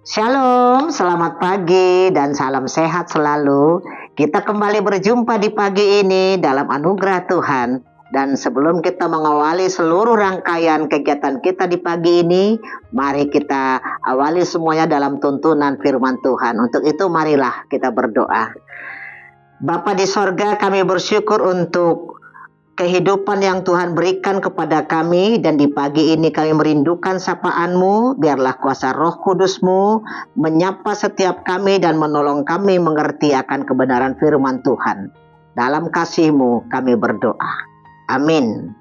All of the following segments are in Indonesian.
Shalom, selamat pagi dan salam sehat selalu. Kita kembali berjumpa di pagi ini dalam anugerah Tuhan. Dan sebelum kita mengawali seluruh rangkaian kegiatan kita di pagi ini, mari kita awali semuanya dalam tuntunan firman Tuhan. Untuk itu marilah kita berdoa. Bapa di sorga, kami bersyukur untuk kehidupan yang Tuhan berikan kepada kami, dan di pagi ini kami merindukan sapaan-Mu. Biarlah kuasa Roh Kudus-Mu menyapa setiap kami dan menolong kami mengerti akan kebenaran firman Tuhan. Dalam kasih-Mu kami berdoa. Amin.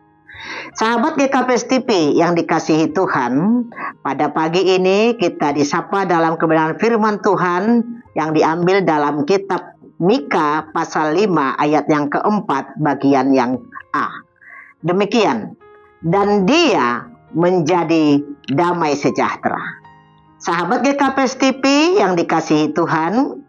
Sahabat GKPS TV yang dikasihi Tuhan, pada pagi ini kita disapa dalam kebenaran firman Tuhan yang diambil dalam kitab Mika pasal 5 ayat yang keempat bagian yang A. Demikian, dan dia menjadi damai sejahtera. Sahabat GKPS TV yang dikasihi Tuhan,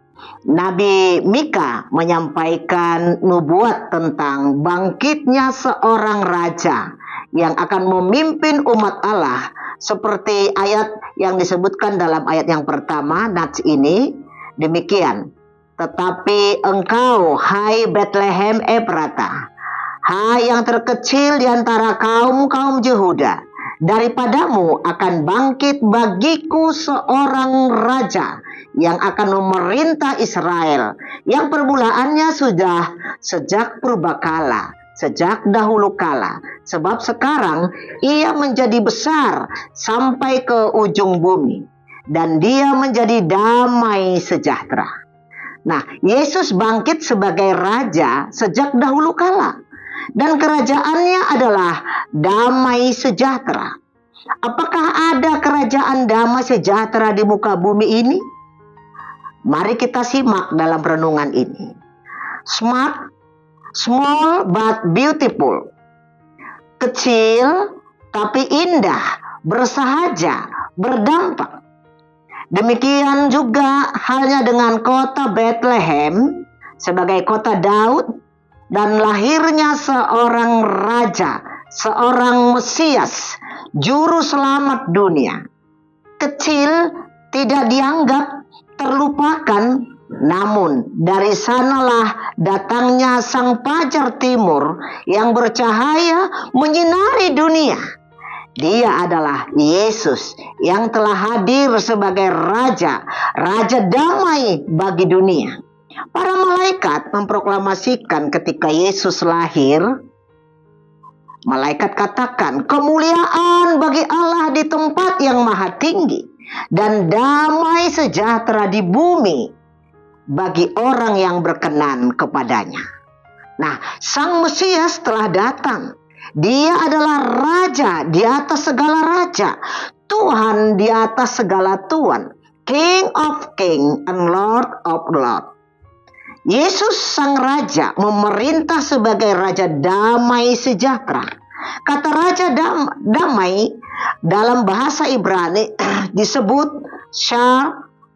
Nabi Mika menyampaikan nubuat tentang bangkitnya seorang raja yang akan memimpin umat Allah, seperti ayat yang disebutkan dalam ayat yang pertama, nats ini, demikian. Tetapi engkau, hai Bethlehem Efrata, hai yang terkecil di antara kaum-kaum Yehuda, daripadamu akan bangkit bagiku seorang raja yang akan memerintah Israel, yang permulaannya sudah sejak purbakala, sejak dahulu kala, sebab sekarang ia menjadi besar sampai ke ujung bumi, dan dia menjadi damai sejahtera. Nah, Yesus bangkit sebagai raja sejak dahulu kala, dan kerajaannya adalah damai sejahtera. Apakah ada kerajaan damai sejahtera di muka bumi ini? Mari kita simak dalam renungan ini. Small but beautiful. Kecil tapi indah, bersahaja, berdampak. Demikian juga halnya dengan kota Bethlehem sebagai kota Daud dan lahirnya seorang raja, seorang Mesias, juru selamat dunia. Kecil, tidak dianggap, terlupakan, namun dari sanalah datangnya sang fajar timur yang bercahaya menyinari dunia. Dia adalah Yesus yang telah hadir sebagai raja damai bagi dunia. Para malaikat memproklamasikan ketika Yesus lahir. Malaikat katakan, kemuliaan bagi Allah di tempat yang maha tinggi, dan damai sejahtera di bumi bagi orang yang berkenan kepadanya. Nah, Sang Mesias telah datang. Dia adalah raja di atas segala raja, Tuhan di atas segala tuan, King of King and Lord of Lord. Yesus sang raja memerintah sebagai raja damai sejahtera. Kata raja damai dalam bahasa Ibrani disebut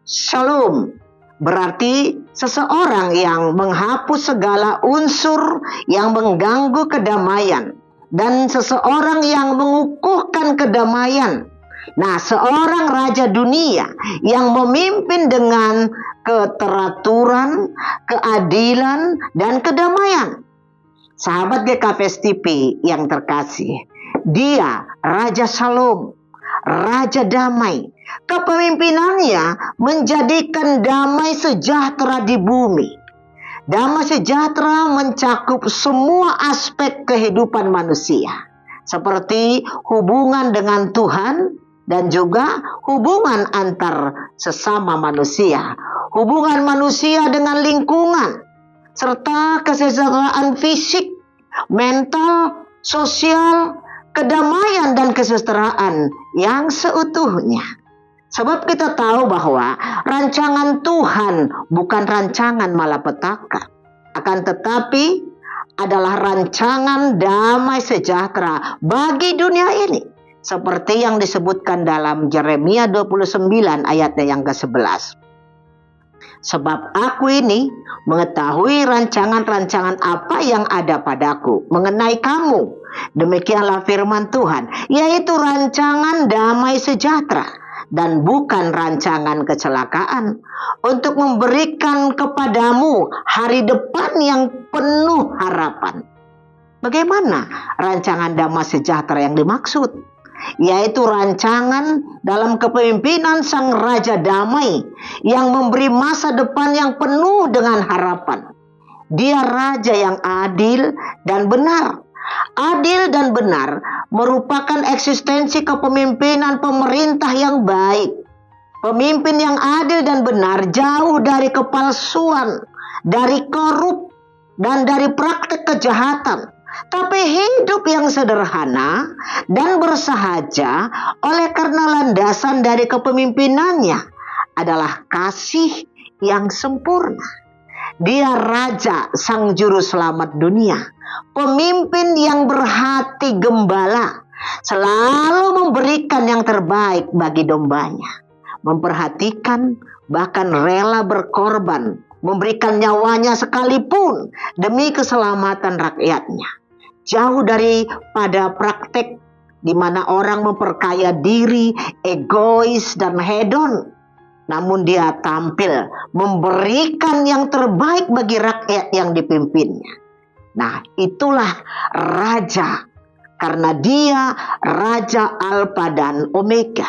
shalom, berarti seseorang yang menghapus segala unsur yang mengganggu kedamaian, dan seseorang yang mengukuhkan kedamaian. Nah, seorang raja dunia yang memimpin dengan keteraturan, keadilan, dan kedamaian. Sahabat GKPS TV yang terkasih, dia Raja Shalom, Raja Damai. Kepemimpinannya menjadikan damai sejahtera di bumi. Damai sejahtera mencakup semua aspek kehidupan manusia, seperti hubungan dengan Tuhan dan juga hubungan antar sesama manusia, hubungan manusia dengan lingkungan, serta kesejahteraan fisik, mental, sosial, kedamaian dan kesejahteraan yang seutuhnya. Sebab kita tahu bahwa rancangan Tuhan bukan rancangan malapetaka, akan tetapi adalah rancangan damai sejahtera bagi dunia ini. Seperti yang disebutkan dalam Yeremia 29 ayatnya yang ke-11. Sebab aku ini mengetahui rancangan-rancangan apa yang ada padaku mengenai kamu. Demikianlah firman Tuhan, yaitu rancangan damai sejahtera dan bukan rancangan kecelakaan, untuk memberikan kepadamu hari depan yang penuh harapan. Bagaimana rancangan damai sejahtera yang dimaksud? Yaitu rancangan dalam kepemimpinan Sang Raja Damai yang memberi masa depan yang penuh dengan harapan. Dia Raja yang adil dan benar. Adil dan benar merupakan eksistensi kepemimpinan pemerintah yang baik. Pemimpin yang adil dan benar jauh dari kepalsuan, dari korup, dan dari praktek kejahatan. Tapi hidup yang sederhana dan bersahaja oleh karena landasan dari kepemimpinannya adalah kasih yang sempurna. Dia Raja Sang Juru Selamat dunia, pemimpin yang berhati gembala, selalu memberikan yang terbaik bagi dombanya, memperhatikan bahkan rela berkorban, memberikan nyawanya sekalipun demi keselamatan rakyatnya. Jauh daripada praktek di mana orang memperkaya diri, egois dan hedon. Namun dia tampil memberikan yang terbaik bagi rakyat yang dipimpinnya. Nah, itulah Raja. Karena dia Raja Alfa dan Omega.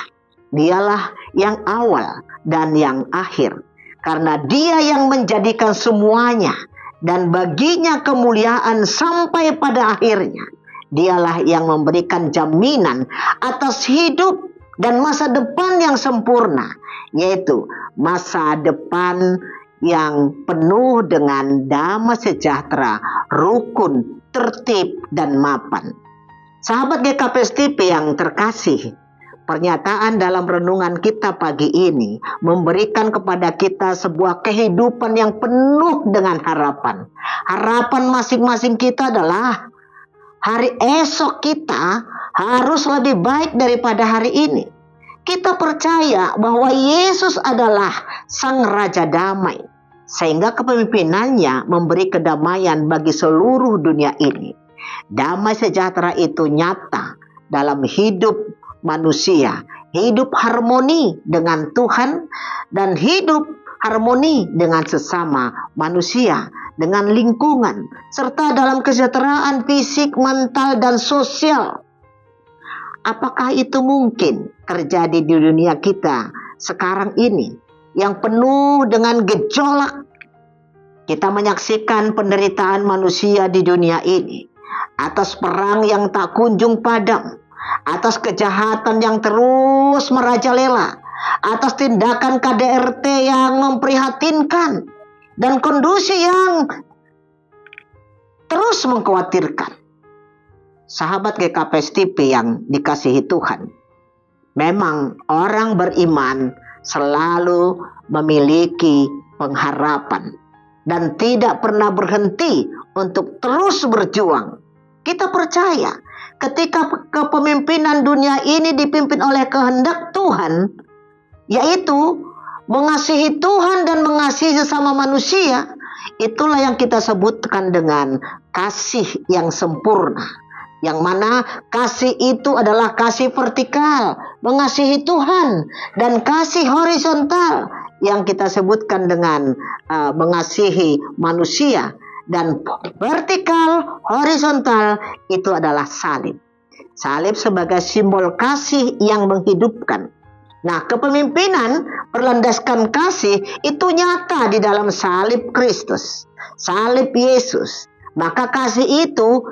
Dialah yang awal dan yang akhir. Karena dia yang menjadikan semuanya dan baginya kemuliaan sampai pada akhirnya. Dialah yang memberikan jaminan atas hidup dan masa depan yang sempurna, yaitu masa depan yang penuh dengan damai sejahtera, rukun, tertib, dan mapan. Sahabat GKP TV yang terkasih, pernyataan dalam renungan kita pagi ini memberikan kepada kita sebuah kehidupan yang penuh dengan harapan. Harapan masing-masing kita adalah hari esok kita harus lebih baik daripada hari ini. Kita percaya bahwa Yesus adalah Sang Raja Damai, sehingga kepemimpinannya memberi kedamaian bagi seluruh dunia ini. Damai sejahtera itu nyata dalam hidup manusia, hidup harmoni dengan Tuhan dan hidup harmoni dengan sesama manusia, dengan lingkungan, serta dalam kesejahteraan fisik, mental, dan sosial. Apakah itu mungkin terjadi di dunia kita sekarang ini yang penuh dengan gejolak? Kita menyaksikan penderitaan manusia di dunia ini atas perang yang tak kunjung padam, atas kejahatan yang terus merajalela, atas tindakan KDRT yang memprihatinkan, dan kondisi yang terus mengkhawatirkan. Sahabat GKP TV yang dikasihi Tuhan, memang orang beriman selalu memiliki pengharapan dan tidak pernah berhenti untuk terus berjuang. Kita percaya ketika kepemimpinan dunia ini dipimpin oleh kehendak Tuhan, yaitu mengasihi Tuhan dan mengasihi sesama manusia, itulah yang kita sebutkan dengan kasih yang sempurna. Yang mana kasih itu adalah kasih vertikal, mengasihi Tuhan, dan kasih horizontal yang kita sebutkan dengan mengasihi manusia. Dan vertikal, horizontal itu adalah salib. Salib sebagai simbol kasih yang menghidupkan. Nah, kepemimpinan berlandaskan kasih itu nyata di dalam salib Kristus, salib Yesus. Maka kasih itu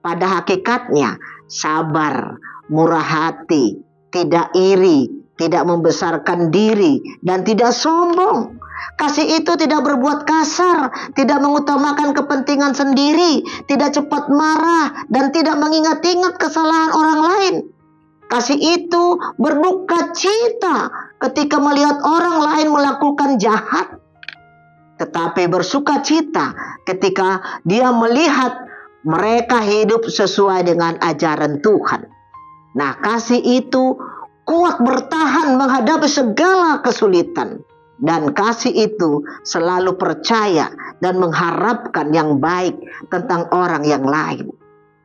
pada hakikatnya sabar, murah hati, tidak iri, tidak membesarkan diri, dan tidak sombong. Kasih itu tidak berbuat kasar, tidak mengutamakan kepentingan sendiri, tidak cepat marah, dan tidak mengingat-ingat kesalahan orang lain. Kasih itu berduka cita ketika melihat orang lain melakukan jahat, tetapi bersuka cita ketika dia melihat mereka hidup sesuai dengan ajaran Tuhan. Nah, kasih itu kuat bertahan menghadapi segala kesulitan. Dan kasih itu selalu percaya dan mengharapkan yang baik tentang orang yang lain.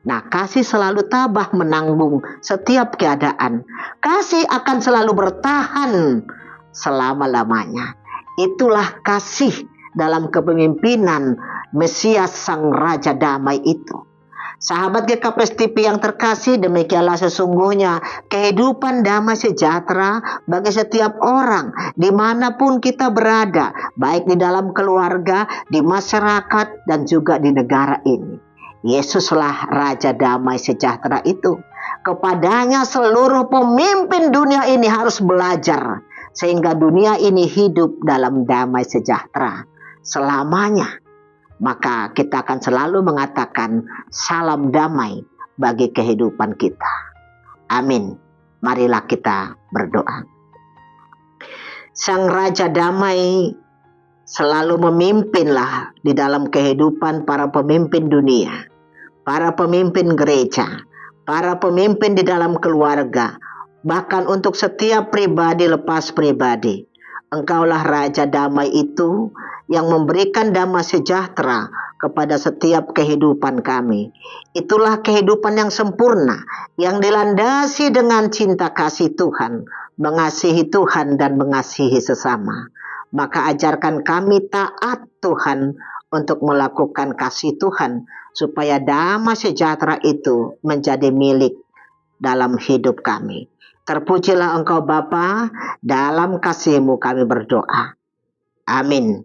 Nah, kasih selalu tabah menanggung setiap keadaan. Kasih akan selalu bertahan selama-lamanya. Itulah kasih dalam kepemimpinan Mesias Sang Raja Damai itu. Sahabat GKPS TV yang terkasih, demikianlah sesungguhnya kehidupan damai sejahtera bagi setiap orang dimanapun kita berada, baik di dalam keluarga, di masyarakat, dan juga di negara ini. Yesuslah Raja Damai Sejahtera itu. Kepadanya seluruh pemimpin dunia ini harus belajar, sehingga dunia ini hidup dalam damai sejahtera selamanya. Maka kita akan selalu mengatakan salam damai bagi kehidupan kita. Amin. Marilah kita berdoa. Sang Raja Damai selalu memimpinlah di dalam kehidupan para pemimpin dunia, para pemimpin gereja, para pemimpin di dalam keluarga, bahkan untuk setiap pribadi lepas pribadi. Engkaulah Raja Damai itu yang memberikan damai sejahtera kepada setiap kehidupan kami. Itulah kehidupan yang sempurna, yang dilandasi dengan cinta kasih Tuhan, mengasihi Tuhan dan mengasihi sesama. Maka ajarkan kami taat Tuhan untuk melakukan kasih Tuhan, supaya damai sejahtera itu menjadi milik dalam hidup kami. Terpujilah Engkau Bapa, dalam kasih-Mu kami berdoa. Amin.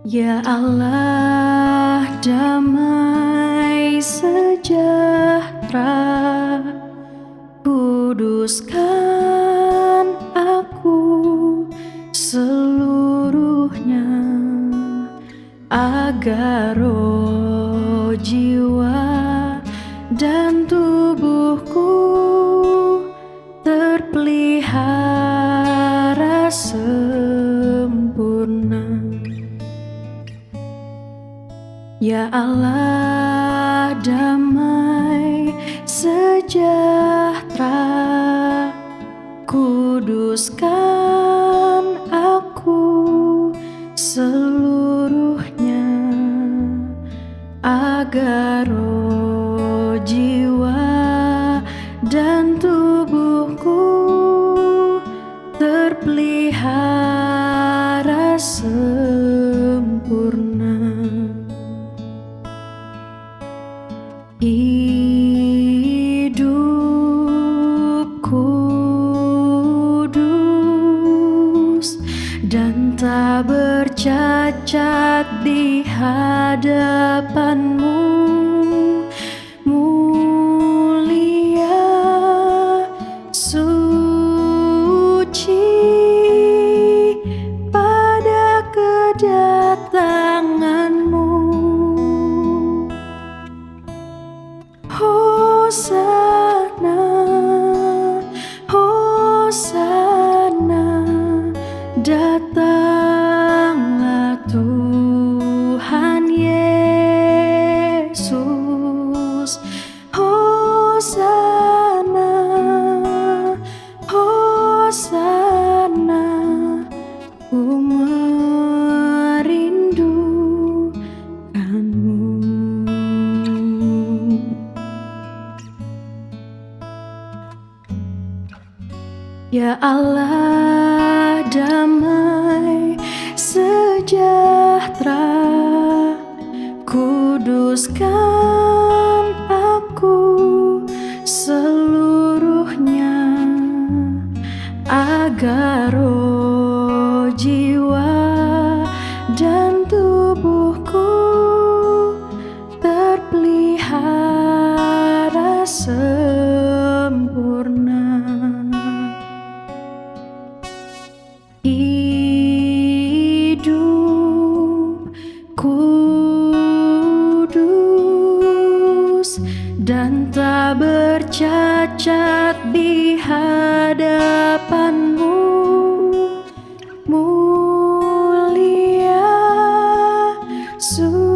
Ya Allah, damai sejahtera, kuduskan aku seluruhnya, agar roh, jiwa, dan tubuhku terpelihara sempurna. Ya Allah, damai sejahtera, kuduskan aku seluruhnya, agar roh, jiwa, dan tubuhku terpelihara sempurna. Hidup kudus dan tak bercacat di hadapan-Mu, mulia, suci pada kedatangan-Mu. Hosana, Hosana, datanglah Tuhan Yesus. Hosana, Hosana, ku merindukanmu. Ya Allah, damai sejahtera, kuduskan aku seluruhnya, agar roh, jiwa, dan tubuhku terpelihara sempurna. Hidup kudus dan tak bercacat di hadapan-Mu, mulia, suci